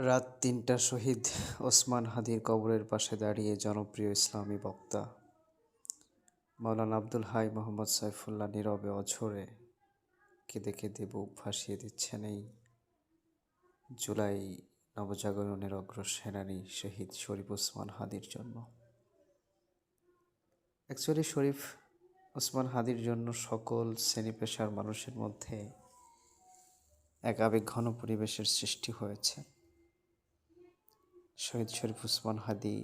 রাত ৩টা শহীদ ওসমান হাদির কবরের পাশে দাঁড়িয়ে জনপ্রিয় ইসলামী বক্তা মাওলানা আব্দুল হাই মোহাম্মদ সাইফুল্লাহ নীরবে অঝরে কেঁদে কেঁদে বুক ভাসিয়ে দিচ্ছেন এই জুলাই নবজাগরণের অগ্রসেনানী শহীদ শরীফ ওসমান হাদির জন্য। অ্যাকচুয়ালি শরীফ ওসমান হাদির জন্য সকল শ্রেণী পেশার মানুষের মধ্যে এক আবেগঘন পরিবেশের সৃষ্টি হয়েছে। শহীদ শরীফ ওসমান হাদি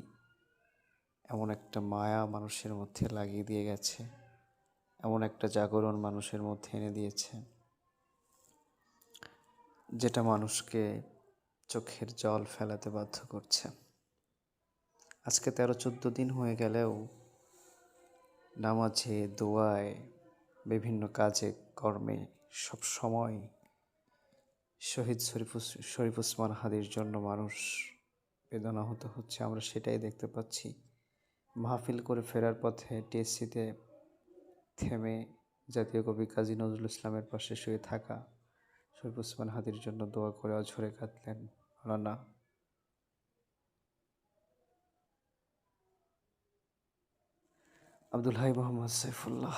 এমন একটা মায়া মানুষের মধ্যে লাগিয়ে দিয়ে গেছে, এমন একটা জাগরণ মানুষের মধ্যে এনে দিয়েছে, যেটা মানুষকে চোখের জল ফেলাতে বাধ্য করছে। আজকে 13-14 দিন হয়ে গেলেও নামাজে, দোয়ায়, বিভিন্ন কাজে কর্মে সব সময় শহীদ শরীফ ওসমান হাদির জন্য মানুষ বেদনাহত হচ্ছে। আমরা সেটাই দেখতে পাচ্ছি। মাহফিল করে ফেরার পথে টিএসসিতে থেমে জাতীয় কবি কাজী নজরুল ইসলামের পাশে শুয়ে থাকা শরীফ ওসমান হাদির জন্য দোয়া করে অঝরে কাঁদলেন মাওলানা আব্দুল হাই মোহাম্মদ সাইফুল্লাহ।